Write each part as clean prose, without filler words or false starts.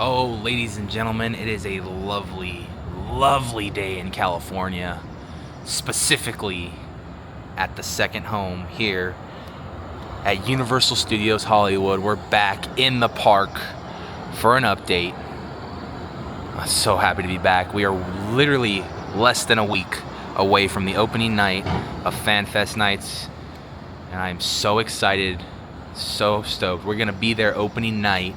Oh, ladies and gentlemen, it is a lovely, lovely day in California, specifically at the second home here at Universal Studios Hollywood. We're back in the park for an update. I'm so happy to be back. We are literally less than a week away from the opening night of FanFest Nights, and I'm so excited, so stoked. We're gonna be there opening night,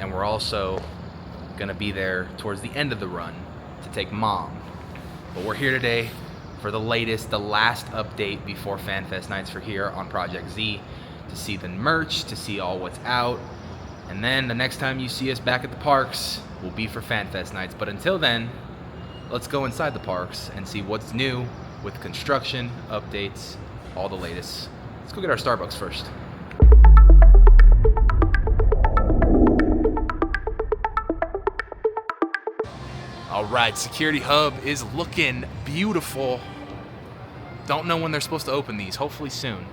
and we're also gonna be there towards the end of the run to take Mom. But we're here today for the last update before FanFest Nights for here on Project Z, to see the merch, to see all what's out, and then the next time you see us back at the parks will be for FanFest Nights. But until then, let's go inside the parks and see what's new with construction, updates, all the latest. Let's go get our Starbucks first. All right, Security Hub is looking beautiful. Don't know when they're supposed to open these, hopefully soon,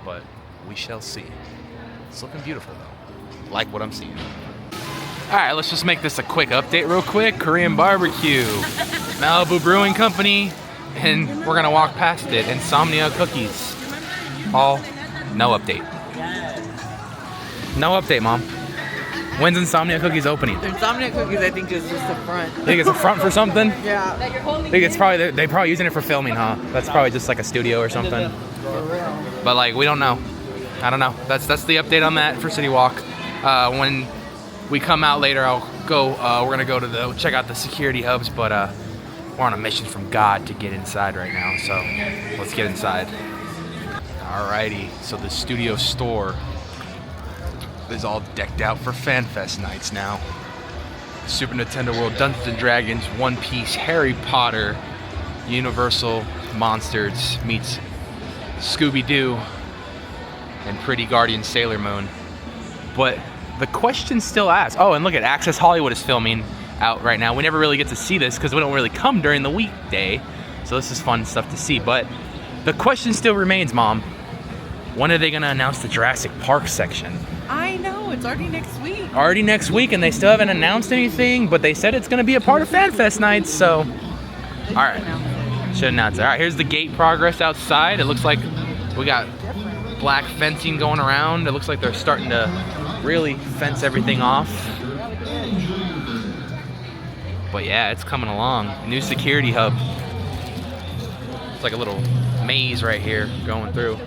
but we shall see. It's looking beautiful though. Like what I'm seeing. All right, let's just make this a quick update real quick. Korean barbecue, Malibu Brewing Company, and we're gonna walk past it. Insomnia Cookies. All, no update. No update, Mom. When's Insomnia Cookies opening? Insomnia Cookies, I think, is just a front. Think it's a front for something? Yeah. I think it's probably, they're probably using it for filming, huh? That's probably just like a studio or something. But like, we don't know. I don't know. That's the update on that for City Walk. When we come out later, I'll go, we're gonna go to check out the security hubs, but we're on a mission from God to get inside right now, so let's get inside. Alrighty, so the studio store is all decked out for FanFest Nights now. Super Nintendo World, Dungeons and Dragons, One Piece, Harry Potter, Universal Monsters meets Scooby-Doo, and Pretty Guardian Sailor Moon. But the question still asks, oh, and look at Access Hollywood is filming out right now. We never really get to see this because we don't really come during the weekday, so this is fun stuff to see. But the question still remains, Mom, when are they gonna announce the Jurassic Park section? I know, it's already next week. Already next week, and they still haven't announced anything, but they said it's gonna be a part of FanFest Nights, so. All right, should announce it. All right, here's the gate progress outside. It looks like we got black fencing going around. It looks like they're starting to really fence everything off. But yeah, it's coming along. New security hub. It's like a little maze right here going through.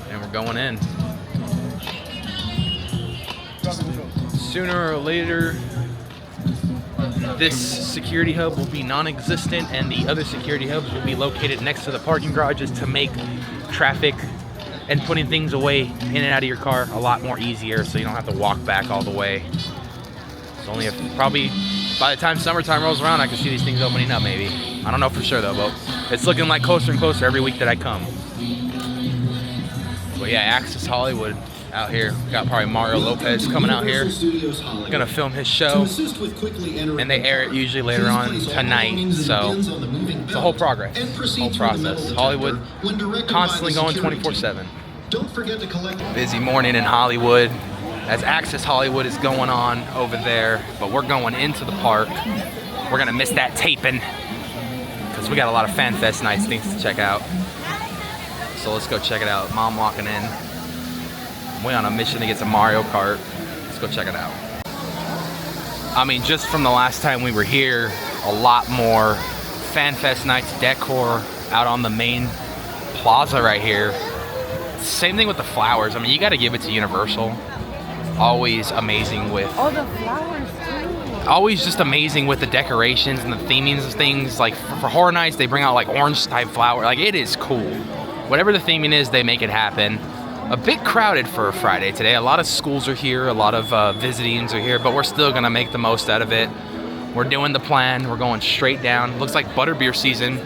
And we're going in. Sooner or later, this security hub will be non-existent, and the other security hubs will be located next to the parking garages to make traffic and putting things away in and out of your car a lot more easier, so you don't have to walk back all the way. It's only probably by the time summertime rolls around, I can see these things opening up maybe. I don't know for sure though, but it's looking like closer and closer every week that I come. But yeah, Access Hollywood out here. Got probably Mario Lopez coming out here. Gonna film his show, and they air it usually later on tonight. So it's a whole whole process. Hollywood constantly going 24/7. Busy morning in Hollywood as Access Hollywood is going on over there, but we're going into the park. We're gonna miss that taping because we got a lot of FanFest Nights things to check out. So let's go check it out. Mom walking in. We're on a mission to get some Mario Kart. Let's go check it out. I mean, just from the last time we were here, a lot more FanFest Nights decor out on the main plaza right here. Same thing with the flowers. I mean, you got to give it to Universal. Always amazing with. Oh, the flowers too. Always just amazing with the decorations and the themings of things. Like for Horror Nights, they bring out like orange type flower. Like it is cool. Whatever the theming is, they make it happen. A bit crowded for a Friday today. A lot of schools are here, a lot of visitings are here, but we're still gonna make the most out of it. We're doing the plan, we're going straight down. Looks like Butterbeer season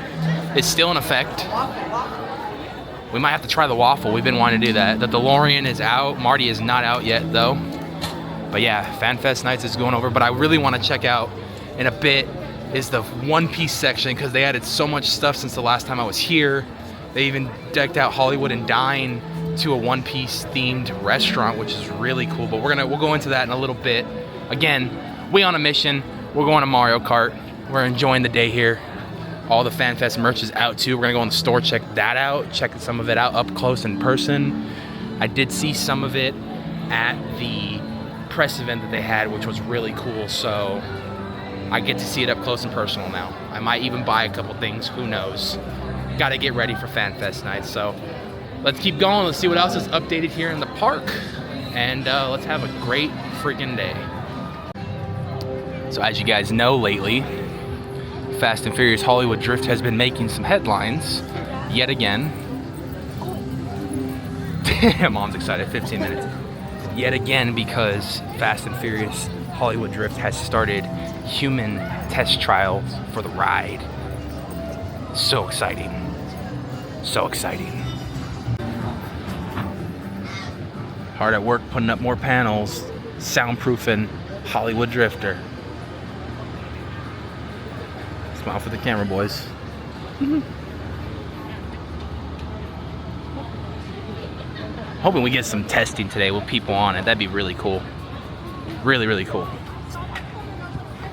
is still in effect. We might have to try the waffle, we've been wanting to do that. The DeLorean is out, Marty is not out yet though. But yeah, FanFest Nights is going over, but I really wanna check out in a bit is the One Piece section because they added so much stuff since the last time I was here. They even decked out Hollywood and Dine to a One Piece themed restaurant, which is really cool. But we'll go into that in a little bit. Again, we on a mission. We're going to Mario Kart. We're enjoying the day here. All the FanFest merch is out too. We're gonna go in the store, check that out, check some of it out up close in person. I did see some of it at the press event that they had, which was really cool. So I get to see it up close and personal now. I might even buy a couple things, who knows. Gotta get ready for FanFest night. So let's keep going. Let's see what else is updated here in the park. And let's have a great freaking day. So as you guys know, lately, Fast and Furious Hollywood Drift has been making some headlines yet again. Mom's excited, 15 minutes. Yet again, because Fast and Furious Hollywood Drift has started human test trials for the ride. So exciting. So exciting. Hard at work putting up more panels, soundproofing Hollywood Drifter. Smile for the camera, boys. Hoping we get some testing today with people on it. That'd be really cool. Really, really cool.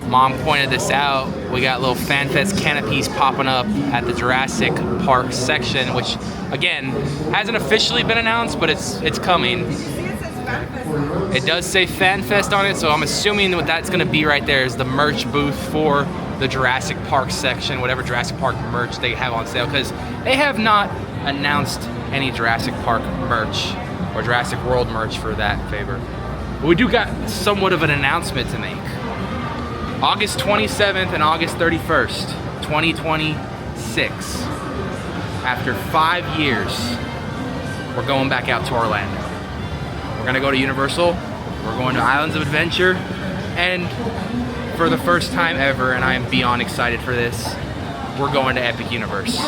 Mom pointed this out. We got little FanFest canopies popping up at the Jurassic Park section, which again hasn't officially been announced, but it's coming. It does say FanFest on it, so I'm assuming what that's gonna be right there is the merch booth for the Jurassic Park section, whatever Jurassic Park merch they have on sale, because they have not announced any Jurassic Park merch or Jurassic World merch for that favor. But we do got somewhat of an announcement to make. August 27th and August 31st, 2026. After 5 years, we're going back out to Orlando. We're gonna go to Universal, we're going to Islands of Adventure, and for the first time ever, and I am beyond excited for this, we're going to Epic Universe.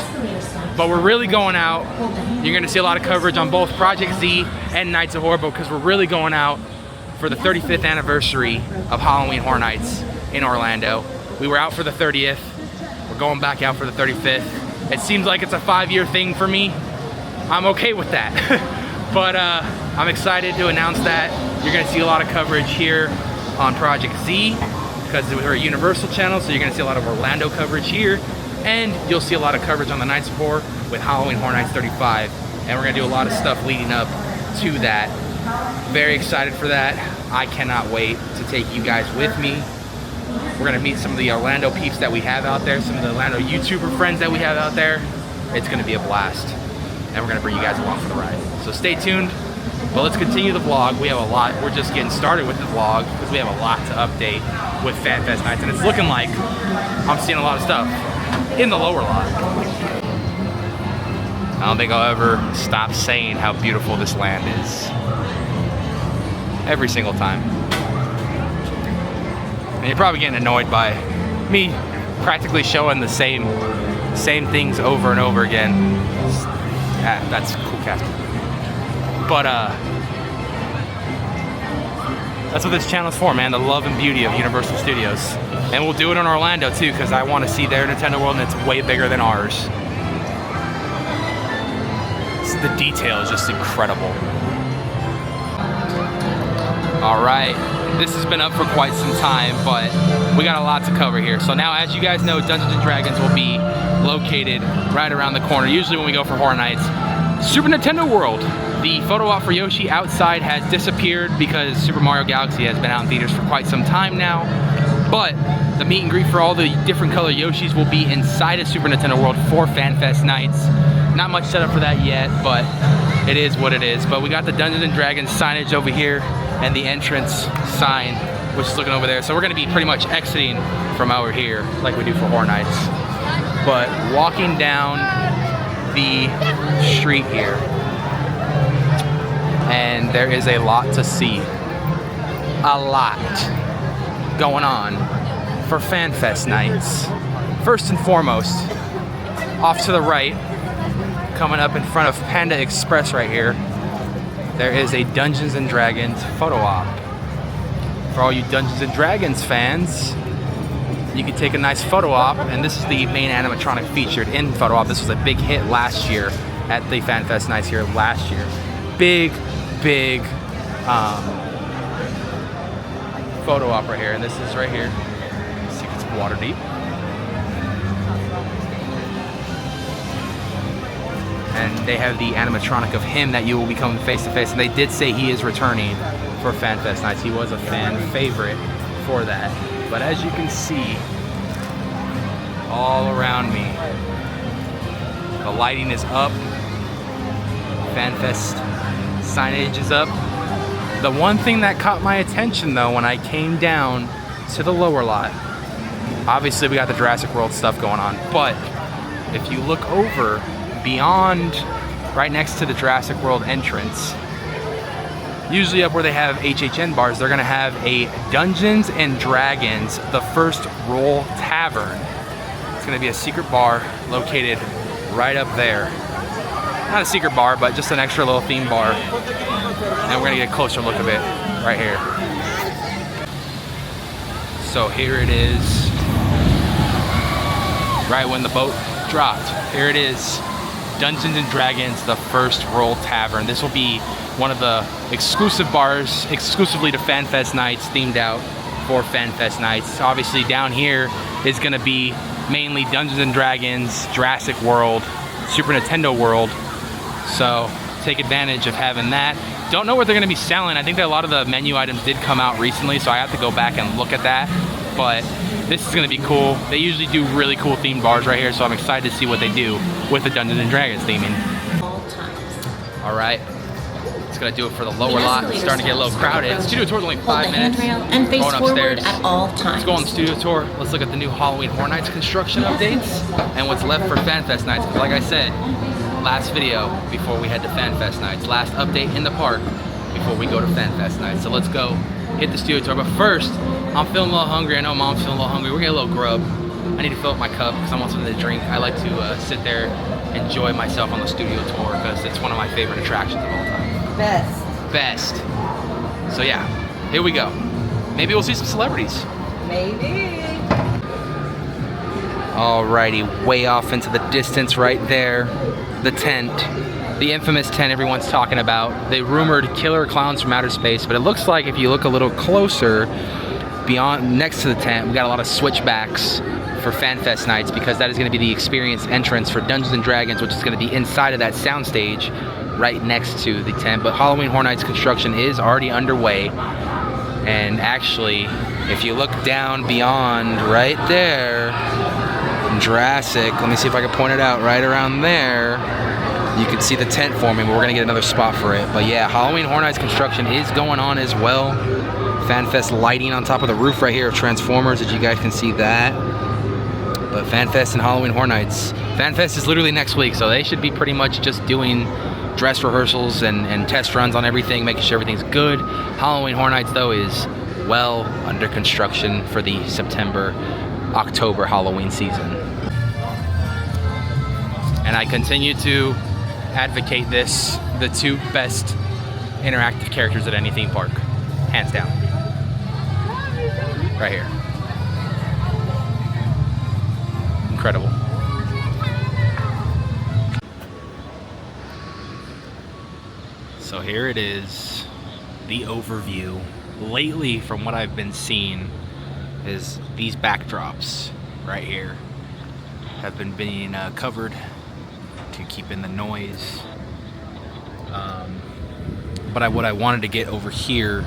But we're really going out. You're gonna see a lot of coverage on both Project Z and Nights of Horror, because we're really going out for the 35th anniversary of Halloween Horror Nights in Orlando. We were out for the 30th. We're going back out for the 35th. It seems like it's a 5-year thing for me. I'm okay with that. But I'm excited to announce that. You're gonna see a lot of coverage here on Project Z, because we're a Universal channel, so you're gonna see a lot of Orlando coverage here, and you'll see a lot of coverage on the Nights of Horror with Halloween Horror Nights 35, and we're gonna do a lot of stuff leading up to that. Very excited for that. I cannot wait to take you guys with me. We're gonna meet some of the Orlando peeps that we have out there, some of the Orlando YouTuber friends that we have out there. It's gonna be a blast, and we're gonna bring you guys along for the ride. So stay tuned. But let's continue the vlog. We have a lot. We're just getting started with the vlog because we have a lot to update with FanFest nights, and it's looking like I'm seeing a lot of stuff in the lower lot. I don't think I'll ever stop saying how beautiful this land is. Every single time. And you're probably getting annoyed by me practically showing the same things over and over again. That's cool casting. But that's what this channel's for, man. The love and beauty of Universal Studios. And we'll do it in Orlando too, because I want to see their Nintendo World, and it's way bigger than ours. The detail is just incredible. All right, this has been up for quite some time, but we got a lot to cover here. So now, as you guys know, Dungeons & Dragons will be located right around the corner, usually when we go for Horror Nights. Super Nintendo World. The photo op for Yoshi outside has disappeared because Super Mario Galaxy has been out in theaters for quite some time now. But the meet and greet for all the different color Yoshis will be inside of Super Nintendo World for FanFest nights. Not much set up for that yet, but it is what it is. But we got the Dungeons & Dragons signage over here and the entrance sign, which is looking over there. So we're gonna be pretty much exiting from over here like we do for Horror Nights. But walking down the street here, and there is a lot to see. A lot going on for FanFest nights. First and foremost, off to the right, coming up in front of Panda Express right here, there is a Dungeons & Dragons photo op. For all you Dungeons & Dragons fans, you can take a nice photo op, and this is the main animatronic featured in photo op. This was a big hit last year at the FanFest nights here last year. big photo op right here, and this is right here. Secrets of Waterdeep. And they have the animatronic of him that you will be coming face to face, and they did say he is returning for FanFest nights. He was a fan favorite for that. But as you can see, all around me, the lighting is up. FanFest signage is up. The one thing that caught my attention though when I came down to the lower lot, obviously we got the Jurassic World stuff going on, but if you look over beyond, right next to the Jurassic World entrance, usually up where they have HHN bars, they're gonna have a Dungeons and Dragons, the First Roll Tavern. It's gonna be a secret bar located right up there. Not a secret bar, but just an extra little theme bar. And we're gonna get a closer look of it right here. So here it is, right when the boat dropped. Here it is, Dungeons and Dragons, the First Roll Tavern. This will be one of the exclusive bars, exclusively to FanFest nights, themed out for FanFest nights. Obviously down here is gonna be mainly Dungeons and Dragons, Jurassic World, Super Nintendo World. So take advantage of having that. Don't know what they're gonna be selling. I think that a lot of the menu items did come out recently, so I have to go back and look at that. But this is gonna be cool. They usually do really cool themed bars right here, so I'm excited to see what they do with the Dungeons and Dragons theming. All right, it's gonna do it for the lower lot. It's starting to get a little crowded. Studio tour's only 5 minutes. And face going upstairs forward at all times. Let's go on the studio tour. Let's look at the new Halloween Horror Nights construction updates and what's left for FanFest nights. Because like I said, last video before we head to FanFest nights, last update in the park before we go to FanFest nights. So let's go hit the studio tour. But first, I'm feeling a little hungry. I know Mom's feeling a little hungry. We're getting a little grub. I need to fill up my cup because I want something to drink. I like to sit there, enjoy myself on the studio tour because it's one of my favorite attractions of all time. Best. So yeah, here we go. Maybe we'll see some celebrities. Maybe. Alrighty, way off into the distance right there, the tent. The infamous tent everyone's talking about. They rumored killer clowns from outer space, but it looks like if you look a little closer, beyond, next to the tent, we got a lot of switchbacks for FanFest nights because that is gonna be the experience entrance for Dungeons and Dragons, which is gonna be inside of that soundstage right next to the tent. But Halloween Horror Nights construction is already underway. And actually, if you look down beyond right there, Jurassic, let me see if I can point it out, right around there, you can see the tent forming, but we're gonna get another spot for it. But yeah, Halloween Horror Nights construction is going on as well. FanFest lighting on top of the roof right here of Transformers, as you guys can see that. But FanFest and Halloween Horror Nights. FanFest is literally next week, so they should be pretty much just doing dress rehearsals and test runs on everything, making sure everything's good. Halloween Horror Nights, though, is well under construction for the September-October Halloween season. And I continue to advocate this, the two best interactive characters at any theme park, hands down. Right here. Incredible. So here it is, the overview. Lately, from what I've been seeing, is these backdrops right here have been being covered to keep in the noise. But what I wanted to get over here,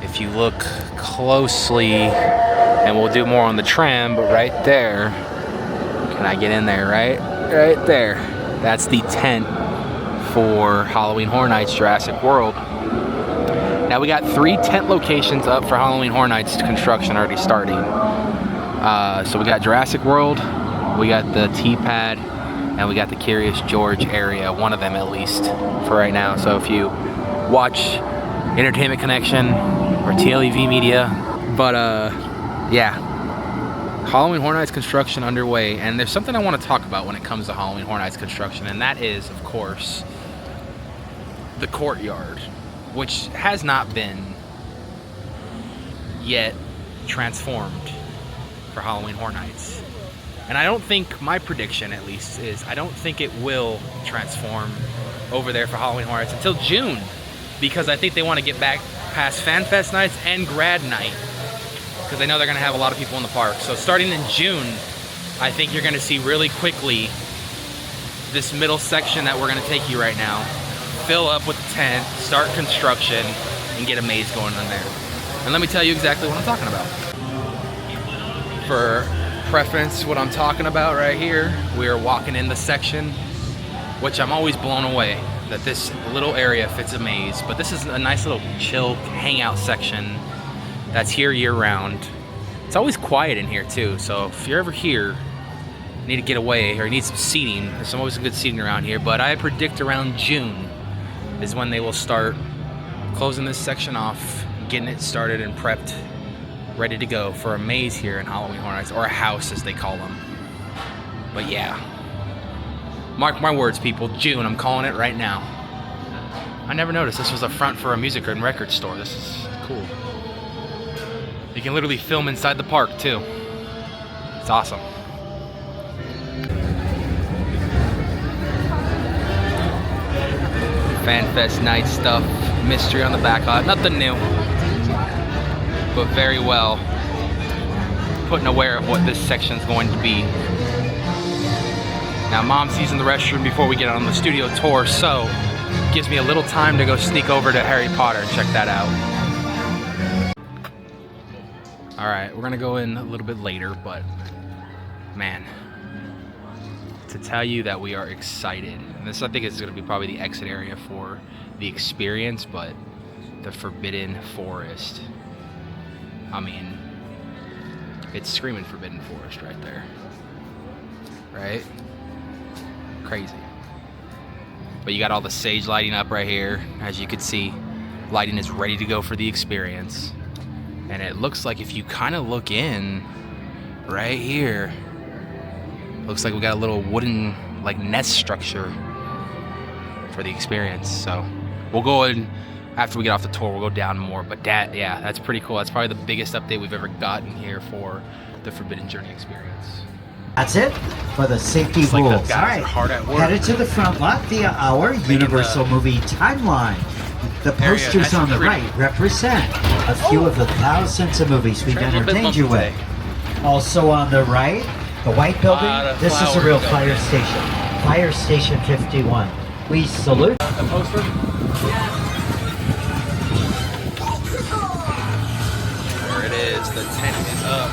if you look closely, and we'll do more on the tram, but right there, can I get in there, right there, that's the tent for Halloween Horror Nights Jurassic World. Now we got 3 tent locations up for Halloween Horror Nights construction already starting. So we got Jurassic World, we got the T-Pad, and we got the Curious George area, one of them at least for right now. So if you watch Entertainment Connection or TLEV Media, but yeah, Halloween Horror Nights construction underway, and there's something I want to talk about when it comes to Halloween Horror Nights construction, and that is, of course, the courtyard, which has not been yet transformed for Halloween Horror Nights. And I don't think, my prediction at least, is I don't think it will transform over there for Halloween Horror Nights until June, because I think they want to get back past Fan Fest nights and grad night, because they know they're going to have a lot of people in the park. So starting in June, I think you're going to see really quickly this middle section that we're going to take you right now fill up with the tent, start construction, and get a maze going in there. And let me tell you exactly what I'm talking about. For preference, what I'm talking about right here, we are walking in the section, which I'm always blown away that this little area fits a maze, but this is a nice little chill hangout section that's here year round. It's always quiet in here too, so if you're ever here, need to get away or need some seating, there's always some good seating around here, but I predict around June is when they will start closing this section off, getting it started and prepped, ready to go for a maze here in Halloween Horror Nights, or a house as they call them. But yeah, mark my words, people, June, I'm calling it right now. I never noticed this was a front for a music and record store. This is cool. You can literally film inside the park too. It's awesome. FanFest night stuff, mystery on the back lot, nothing new, but very well putting aware of what this section is going to be. Now Mom's using the restroom before we get on the studio tour, so it gives me a little time to go sneak over to Harry Potter and check that out. Alright, we're gonna go in a little bit later, but man, to tell you that we are excited. And this, I think, is going to be probably the exit area for the experience, but the Forbidden Forest. I mean, it's screaming Forbidden Forest right there. Right? Crazy. But you got all the sage lighting up right here. As you can see, lighting is ready to go for the experience. And it looks like if you kind of look in right here, looks like we got a little wooden like nest structure for the experience. So we'll go in after we get off the tour, we'll go down more, but that, yeah, that's pretty cool. That's probably the biggest update we've ever gotten here for the Forbidden Journey experience. That's it for the safety it's rules. Like the guys are hard at work. Headed to the front lot via our Universal Movie timeline. The posters on the right represent a few of the thousands of movies we've entertained you with. Also on the right, the white building, this is a real fire station. Fire Station 51. We salute. The poster? There it is, the tent is up.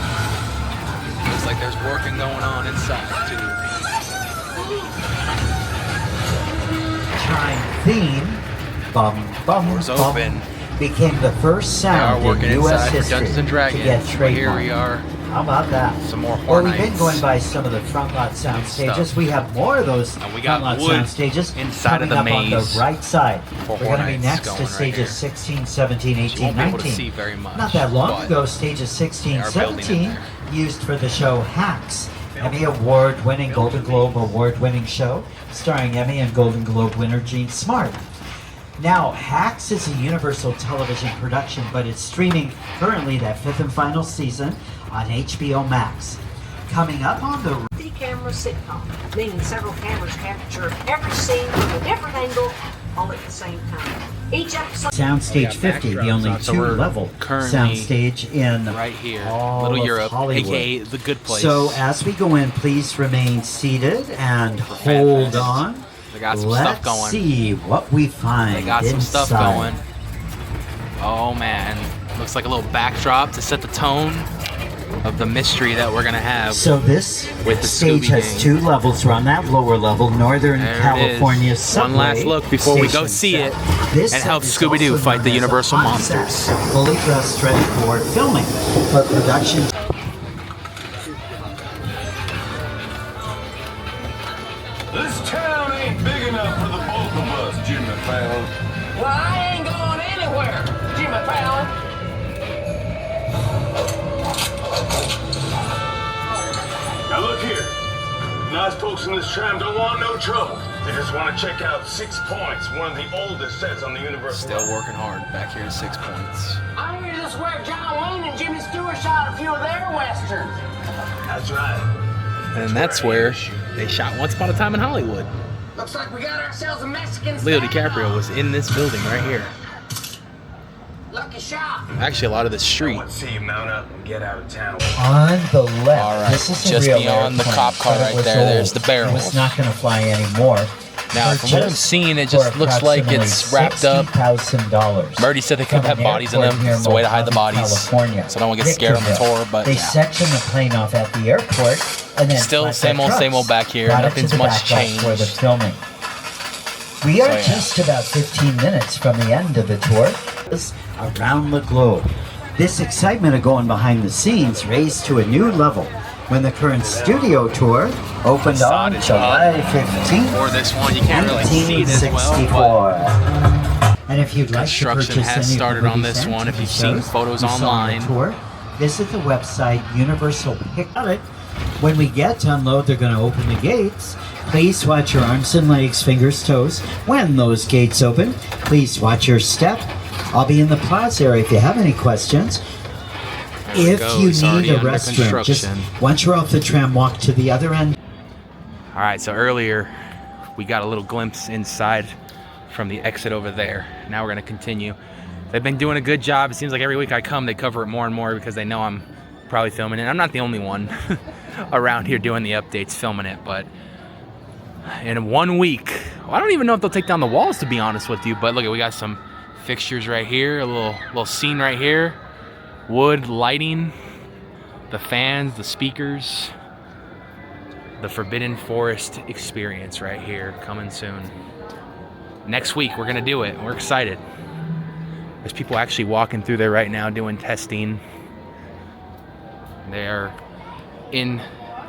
Looks like there's working going on inside too. Time theme, bum bum Doors bum, open. became the first sound in U.S. history Dungeons & Dragons. to get trademarked. Here we are. How about that? Some more Well, Horror we've been Nights. going by some of the front lot sound stages. Stuff. We have more of those And we front got lot wood sound stages inside of coming the up on maze the right side. for We're Horror going to be Nights next going to right stages here. 16, 17, 18, You won't be able 19. to see very much. Not that long but ago, stages 16, they are building in 17 there. used for the show Hacks. Emmy Award-winning, Golden Globe Award-winning show starring Emmy and Golden Globe winner Gene Smart. Now, Hacks is a Universal television production, but it's streaming currently that 5th and final season on HBO Max. Coming up on the Three-camera sitcom, meaning several cameras capture every scene from a different angle, all at the same time. Each episode. Soundstage 50, the only backdrops, so we're two-level currently soundstage in right here, all Little of Europe, Hollywood. aka the good place. So as we go in, please remain seated and hold Fest. on. They got some Let's stuff going. see what we find They got some inside. stuff going. Oh man, looks like a little backdrop to set the tone of the mystery that we're gonna have. So this With the stage Scooby has Gang. two levels. We're on that lower level, Northern There it California is. subway. One last look before we go station see set. it This and set help is Scooby-Doo also fight known the as a Universal hot set, monsters. fully dressed, ready for filming. For production. This town ain't big enough for the both of us, Jimmy Fallon. Well, I ain't going anywhere, Jimmy Fallon. Now look here. Nice folks in this tram don't want no trouble. They just want to check out 6 Points, one of the oldest sets on the Universal. Still working hard back here at 6 Points. I hear this is where John Wayne and Jimmy Stewart shot a few of their westerns. That's right. And that's where they shot Once Upon a Time in Hollywood. Looks like we got ourselves a Mexican. Leo DiCaprio was in this building right here. Lucky shot. Actually, a lot of the street. Let's see you mount up and get out of town. On the left, All right, this is a just real beyond the airplane, cop car but it right was there, old. there's the barrel. It was not going to fly anymore. Now, from what I'm seeing, it just looks like it's wrapped up. $60,000. Murdy said they could have bodies in them. It's a way to hide the bodies, California. so no one gets scared on the tour. But they yeah, sectioned the plane off at the airport, and then still flatbed same old trucks back here. brought it to Nothing's the much back lot changed. for the filming. We are just about 15 minutes from the end of the tour. Around the globe. This excitement of going behind the scenes raised to a new level when the current studio tour opened on July 15th, or this one, you can't really see it as well. 1964. And if you'd like to Construction purchase has any started of the on this movies one. and If you've seen shows photos you saw on the online. tour, visit the website Universal Pick It. When we get to unload, they're going to open the gates. Please watch your arms and legs, fingers, toes. When those gates open, please watch your step. I'll be in the plaza area if you have any questions. If you need a restroom, just once you're off the tram, walk to the other end. All right, so earlier we got a little glimpse inside from the exit over there. Now we're gonna continue. They've been doing a good job. It seems like every week I come, they cover it more and more because they know I'm probably filming it. I'm not the only one around here doing the updates, filming it, but in 1 week, well, I don't even know if they'll take down the walls, to be honest with you, but look, we got some fixtures right here, a little scene right here, wood lighting, the fans, the speakers, the Forbidden Forest experience right here, coming soon. Next week, we're gonna do it. We're excited. There's people actually walking through there right now doing testing. They're in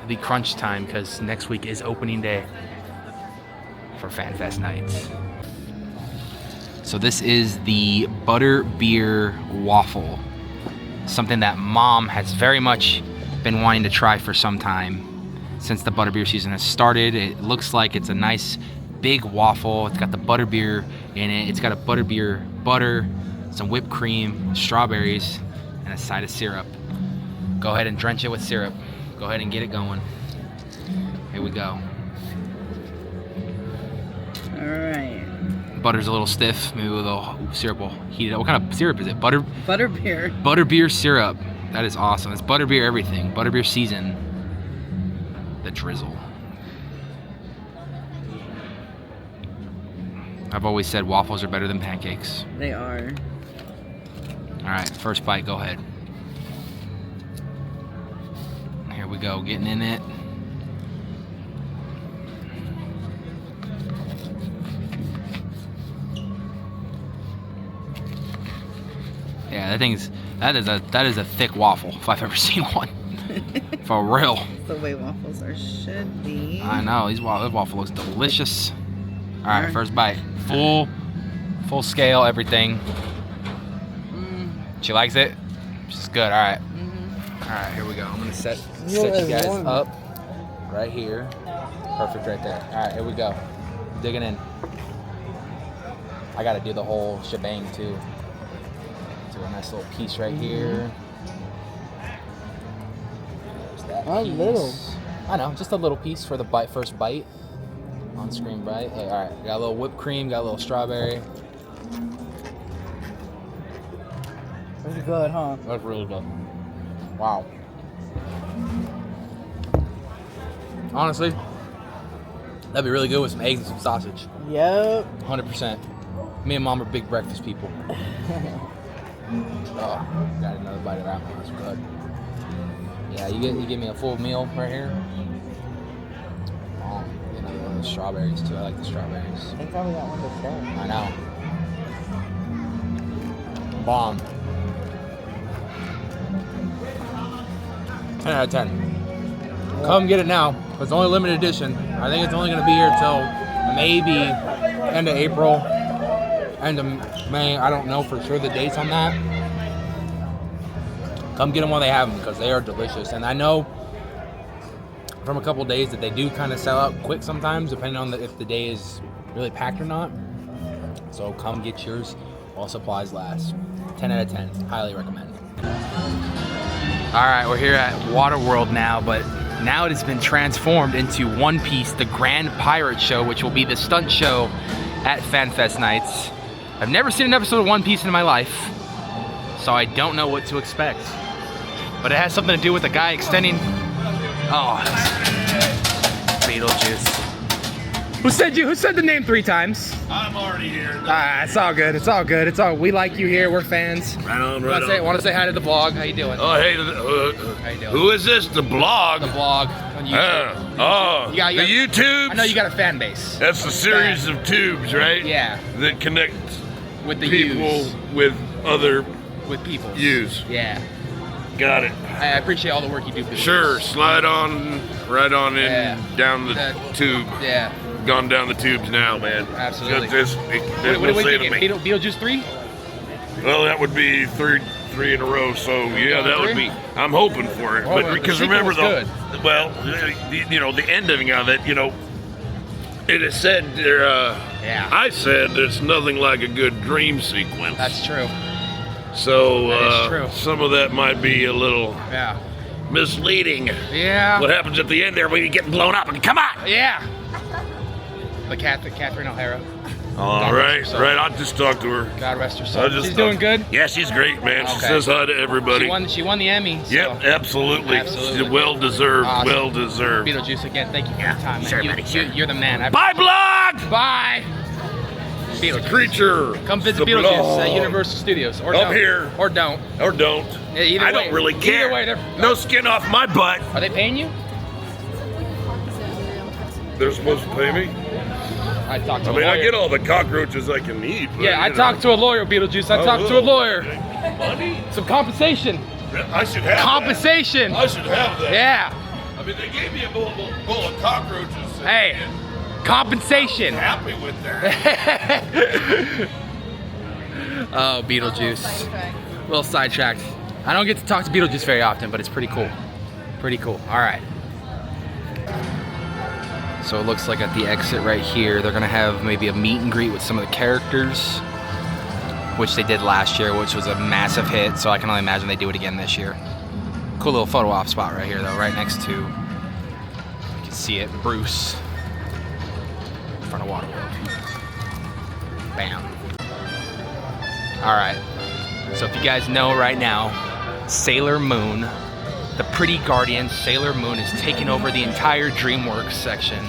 the crunch time because next week is opening day for FanFest nights. So this is the Butterbeer Waffle. Something that Mom has very much been wanting to try for some time since the butterbeer season has started. It looks like it's a nice big waffle. It's got the butterbeer in it. It's got a butterbeer butter, some whipped cream, strawberries, and a side of syrup. Go ahead and drench it with syrup. Go ahead and get it going. Here we go. All right. Butter's a little stiff. Maybe with a little syrup will heat it up. What kind of syrup is it? Butterbeer. Butterbeer syrup. That is awesome. It's butterbeer everything. Butterbeer season. The drizzle. I've always said waffles are better than pancakes. They are. All right, first bite, go ahead. Here we go, getting in it. Yeah, that is a thick waffle if I've ever seen one. For real. That's the way waffles are should be. I know, this waffle looks delicious. All right, first bite. Full scale, everything. She likes it? She's good, all right. All right, here we go. I'm gonna set you guys up right here. Perfect right there. All right, here we go. Digging in. I gotta do the whole shebang too. Do a nice little piece right here. There's that piece. Little. I know, just a little piece for the first bite. On screen bite. Hey, all right, got a little whipped cream, got a little strawberry. Pretty good, huh? That's really good. Wow. Honestly, that'd be really good with some eggs and some sausage. Yep. 100%. Me and Mom are big breakfast people. Oh, got another bite of that one. That's good. Yeah, you give me a full meal right here. Oh, you know, one of the strawberries too. I like the strawberries. I think I only got one to try. I know. Bomb. 10 out of 10. Come get it now. It's only limited edition. I think it's only going to be here till maybe end of April, end of May. I don't know for sure the dates on that. Come get them while they have them because they are delicious. And I know from a couple of days that they do kind of sell out quick sometimes, depending on if the day is really packed or not. So come get yours while supplies last. 10 out of 10. Highly recommend. All right, we're here at Waterworld now, but now it has been transformed into One Piece, the Grand Pirate Show, which will be the stunt show at FanFest nights. I've never seen an episode of One Piece in my life, so I don't know what to expect. But it has something to do with the guy extending. Oh, Beetlejuice. Who said the name 3 times? I'm already here. It's all good. It's all good. We like you here. We're fans. Right on, right on. Want to say hi to the vlog? How you doing? Oh, hey, How you doing? who is this? The blog? The vlog on YouTube. The YouTube? I know you got a fan base. That's a series of tubes, right? Yeah. That connect With the people U's. with other With people. U's. Yeah. Got it. I appreciate all the work you do. Sure, slide on, right on in, Yeah. down the tube. Yeah. Gone down the tubes now, man. Absolutely. What What do you think? Beetlejuice 3? Well, that would be three in a row. So yeah, that would be. I'm hoping for it, Well, but the because sequel remember was good. well, the ending of it, it is said there. Yeah. I said it's nothing like a good dream sequence. That's true. So That is true. some of that might be a little Yeah. misleading. Yeah. What happens at the end there when you get blown up? Come on. Yeah. The Catherine O'Hara. All God rest right, her soul. right. I'll just talk to her. God rest her I'll soul. just She's talk- doing good. Yeah, she's great, man. She Okay. says hi to everybody. She won the Emmy. So. Yep, absolutely. Absolutely. Well deserved. Awesome. Well deserved. Beetlejuice again. Thank you for your time, man. sure, buddy, sure. You're the man. Bye, blog. Bye. The Beetlejuice. creature. Come visit The Beetlejuice blog. at Universal Studios. Or Up don't. here. Or don't. Or don't. Yeah, either I way. don't really Either care. way, they're- No skin off my butt. Are they paying you? They're supposed to pay me. I talked to I a mean, lawyer. I get all the cockroaches I can eat. But, Yeah, I talked to a lawyer, Beetlejuice. I talked to a lawyer. Money? Some compensation. I should have Compensation. that. I should have that. Yeah. I mean, they gave me a bowl of cockroaches. Hey, compensation. Happy with that. Oh, Beetlejuice. A little sidetracked. I don't get to talk to Beetlejuice very often, but it's pretty cool. Pretty cool. All right. So it looks like at the exit right here, they're gonna have maybe a meet and greet with some of the characters, which they did last year, which was a massive hit. So I can only imagine they do it again this year. Cool little photo op spot right here, though, right next to, you can see it, Bruce, in front of Waterworld. Bam. All right. So if you guys know right now, Sailor Moon, the Pretty Guardian Sailor Moon is taking over the entire DreamWorks section.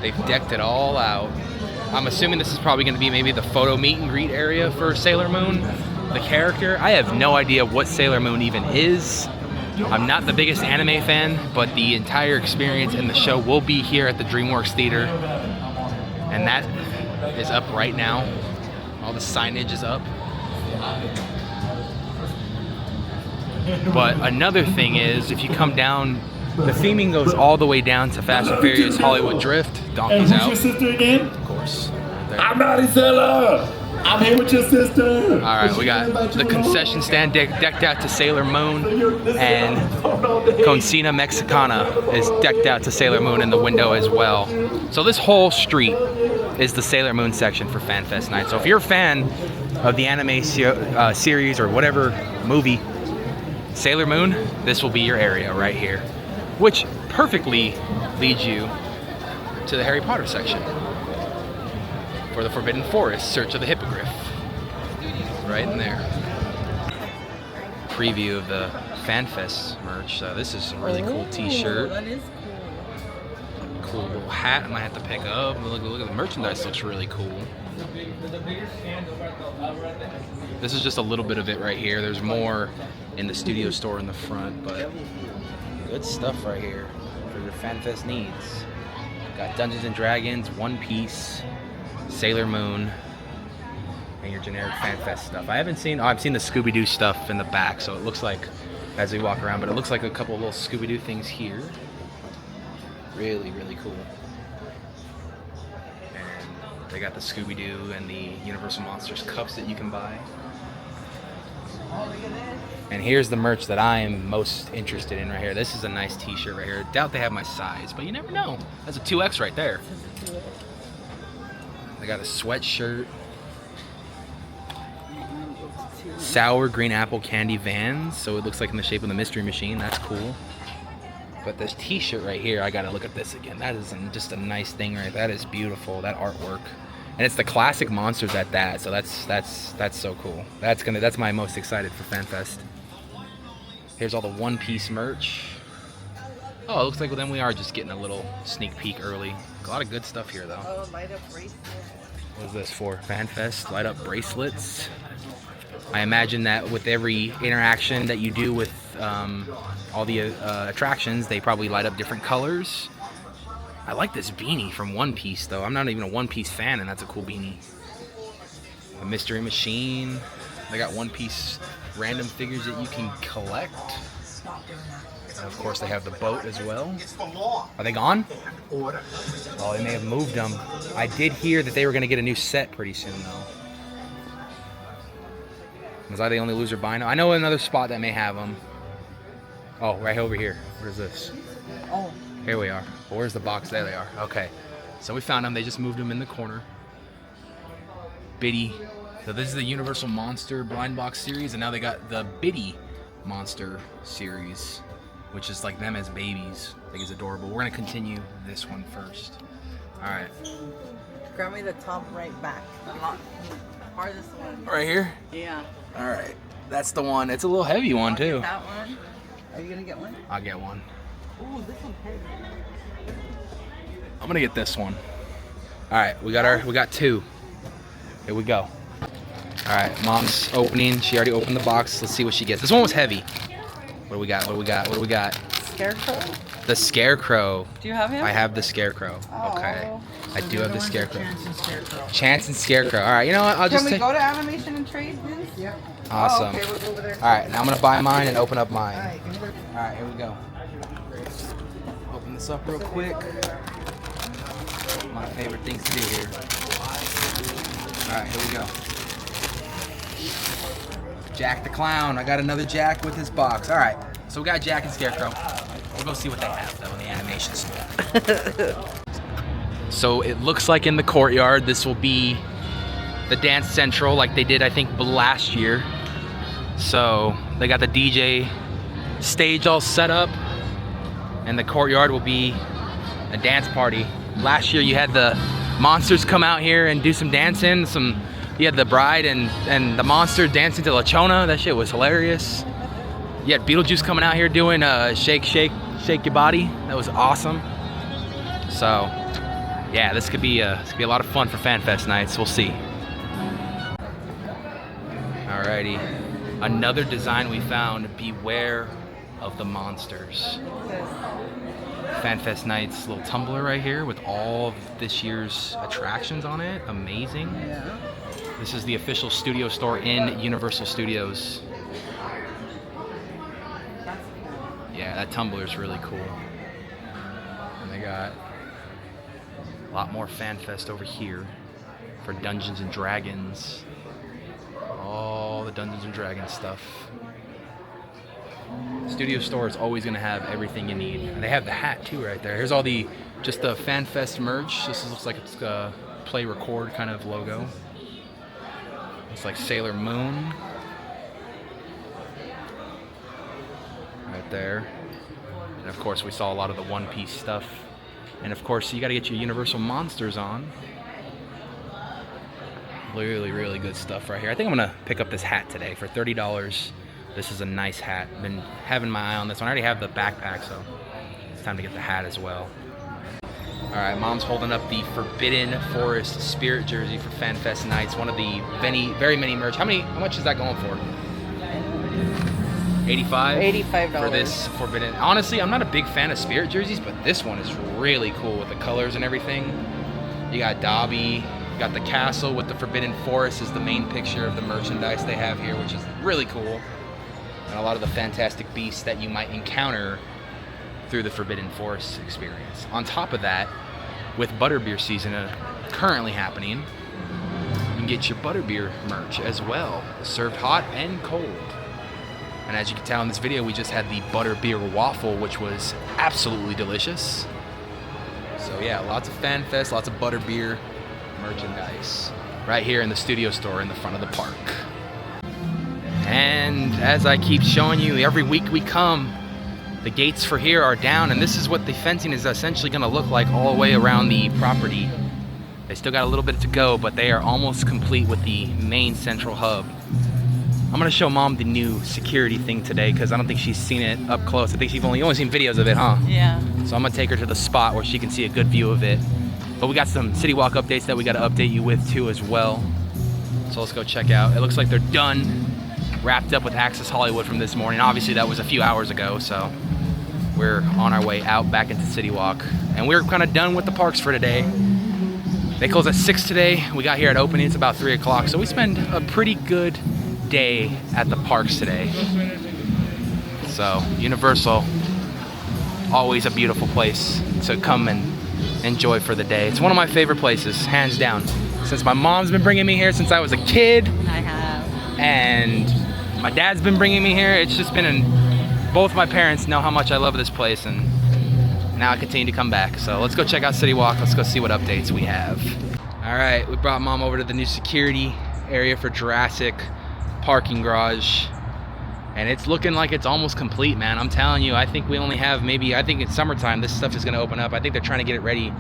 They've decked it all out. I'm assuming this is probably going to be maybe the photo meet and greet area for Sailor Moon, the character. I have no idea what Sailor Moon even is. I'm not the biggest anime fan, but the entire experience in the show will be here at the DreamWorks Theater. And that is up right now. All the signage is up. But another thing is, if you come down, the theming goes all the way down to Fast and Furious Hollywood Drift. Donkey's out. Who's your sister again? Of course. Right there. I'm not Isella. I'm here with your sister. All right, we got the concession stand decked out to Sailor Moon, and Concina Mexicana is decked out to Sailor Moon in the window as well. So this whole street is the Sailor Moon section for FanFest night. So if you're a fan of the anime series or whatever movie, Sailor Moon, this will be your area right here, which perfectly leads you to the Harry Potter section for the Forbidden Forest, Search of the Hippogriff. Right in there. Preview of the FanFest merch. This is a really cool t-shirt. That is Cool little hat I might have to pick up. Look at the merchandise, looks really cool. This is just a little bit of it right here. There's more in the studio store in the front, but good stuff right here for your FanFest needs. Got Dungeons and Dragons, One Piece, Sailor Moon, and your generic FanFest stuff. I've seen the Scooby-Doo stuff in the back, so it looks like, as we walk around, but it looks like a couple of little Scooby-Doo things here. Really, really cool. And they got the Scooby-Doo and the Universal Monsters cups that you can buy. And here's the merch that I am most interested in right here. This is a nice t-shirt right here. Doubt they have my size, but you never know. That's a 2X right there. They got a sweatshirt. Sour green apple candy Vans, so it looks like in the shape of the Mystery Machine. That's cool. But this t-shirt right here, I gotta look at this again. That is just a nice thing, right? That is beautiful, that artwork. And it's the classic monsters at that, so that's so cool. That's my most excited for FanFest. Here's all the One Piece merch. Oh, it looks like then we are just getting a little sneak peek early. A lot of good stuff here though. Oh, light up bracelet. What is this for? FanFest, light up bracelets. I imagine that with every interaction that you do with all the attractions, they probably light up different colors. I like this beanie from One Piece though. I'm not even a One Piece fan, and that's a cool beanie. A mystery machine. They got One Piece random figures that you can collect. And of course they have the boat as well. Are they gone? Oh, they may have moved them. I did hear that they were going to get a new set pretty soon though. Was I the only loser buying them? I know another spot that may have them. Oh, right over here. Where's this? Oh. Here we are. Well, where's the box? There they are. Okay. So we found them. They just moved them in the corner. Biddy. So this is the Universal Monster Blind Box series, and now they got the Biddy Monster series, which is like them as babies. I think it's adorable. We're going to continue this one first. All right. Grab me the top right back. Farthest one. Right here? Yeah. All right. That's the one. It's a little heavy one, too. Get that one. Are you gonna get one? I'll get one. Ooh, this one's heavy. I'm gonna get this one. All right, we got two. Here we go. All right, Mom's opening. She already opened the box. Let's see what she gets. This one was heavy. What do we got? What do we got? What do we got? Scarecrow? The Scarecrow. Do you have him? I have the Scarecrow. Oh. Okay. I do have the Scarecrow. Chance and Scarecrow. Chance and Scarecrow. All right, you know what? I'll just Can we take. go to animation and trade, Vince? Yeah. Awesome. Oh, okay, we'll go over there. All right, now I'm gonna buy mine and open up mine. All right, give me the- All right, here we go. Open this up real quick. My favorite things to do here. All right, here we go. Jack the Clown. I got another Jack with his box. All right, so we got Jack and Scarecrow. We'll go see what they have though in the animation store. So it looks like in the courtyard, this will be the Dance Central like they did, I think, last year. So they got the DJ stage all set up, and the courtyard will be a dance party. Last year you had the monsters come out here and do some dancing. You had the bride and the monster dancing to La Chona. That shit was hilarious. You had Beetlejuice coming out here doing shake, shake, shake your body. That was awesome. So yeah, this could be a lot of fun for FanFest nights. We'll see. Alrighty, another design we found. Beware of the monsters. FanFest nights, little tumbler right here with all of this year's attractions on it. Amazing. Yeah. This is the official studio store in Universal Studios. Yeah, that tumbler is really cool. And they got a lot more FanFest over here for Dungeons and Dragons. All the Dungeons and Dragons stuff. Studio store is always going to have everything you need. And they have the hat too right there. Here's all the FanFest merch. This looks like it's a play record kind of logo. It's like Sailor Moon. Right there. And of course we saw a lot of the One Piece stuff. And of course you got to get your Universal Monsters on. Really, really good stuff right here. I think I'm gonna pick up this hat today for $30. This is a nice hat. Been having my eye on this one. I already have the backpack, so it's time to get the hat as well. All right, Mom's holding up the Forbidden Forest Spirit jersey for FanFest nights. One of the very many merch. How much is that going for? $85? $85 for this Forbidden. Honestly, I'm not a big fan of Spirit jerseys, but this one is really cool with the colors and everything. You got Dobby. Got the castle with the Forbidden Forest is the main picture of the merchandise they have here, which is really cool. And a lot of the fantastic beasts that you might encounter through the Forbidden Forest experience. On top of that, with Butterbeer season currently happening, you can get your Butterbeer merch as well, served hot and cold. And as you can tell in this video, we just had the Butterbeer Waffle, which was absolutely delicious. So yeah, lots of FanFest, lots of Butterbeer merchandise right here in the studio store in the front of the park. And as I keep showing you, every week we come, The gates for here are down, and this is what the fencing is essentially going to look like all the way around the property. They still got a little bit to go, but they are almost complete with the main central hub. I'm going to show Mom the new security thing today because I don't think she's seen it up close. I think she's only seen videos of it, huh? Yeah. So I'm going to take her to the spot where she can see a good view of it. But we got some City Walk updates that we got to update you with too as well. So let's go check out. It looks like they're done, wrapped up with Access Hollywood from this morning. Obviously that was a few hours ago, so we're on our way out back into City Walk. And we're kind of done with the parks for today. They close at 6 today. We got here at opening, it's about 3 o'clock. So we spend a pretty good day at the parks today. So Universal, always a beautiful place to come and enjoy for the day. It's one of my favorite places, hands down. Since my mom's been bringing me here since I was a kid. I have. And my dad's been bringing me here. It's just been both my parents know how much I love this place, and now I continue to come back. So let's go check out City Walk. Let's go see what updates we have. All right, we brought Mom over to the new security area for Jurassic parking garage, and it's looking like it's almost complete, man. I'm telling you, I think we only have maybe, I think it's summertime this stuff is going to open up. I think they're trying to get it ready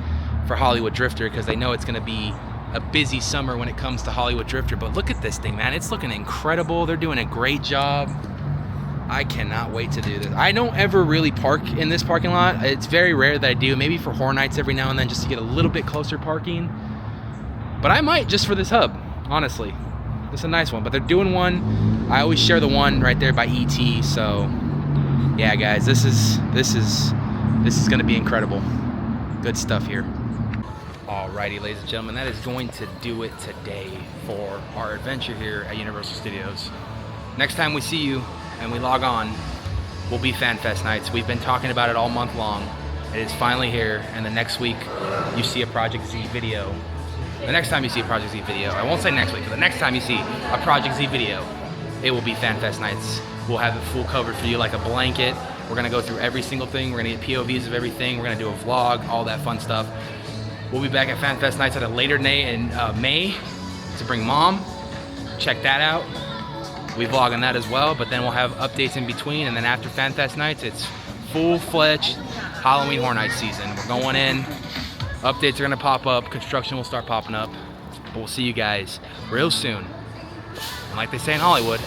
for Hollywood Drifter because they know it's going to be a busy summer when it comes to Hollywood Drifter. But look at this thing, man. It's looking incredible. They're doing a great job. I cannot wait to do this. I don't ever really park in this parking lot. It's very rare that I do, maybe for Horror Nights every now and then just to get a little bit closer parking. But I might just for this hub, honestly. It's a nice one, but they're doing one. I always share the one right there by ET, so yeah, guys, this is gonna be incredible. Good stuff here. Alrighty, ladies and gentlemen, that is going to do it today for our adventure here at Universal Studios. Next time we see you and we log on, will be FanFest nights. We've been talking about it all month long. It is finally here, and the next week you see a Project Z video. The next time you see a Project Z video, I won't say next week, but the next time you see a Project Z video, it will be FanFest nights. We'll have it full covered for you like a blanket. We're gonna go through every single thing. We're gonna get POVs of everything. We're gonna do a vlog, all that fun stuff. We'll be back at FanFest nights at a later day in May to bring Mom. Check that out. We vlog on that as well, but then we'll have updates in between, and then after FanFest nights, it's full-fledged Halloween Horror Nights season. We're going in. Updates are gonna pop up, construction will start popping up, but we'll see you guys real soon. And like they say in Hollywood,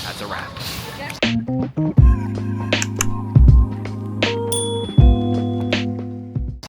that's a wrap.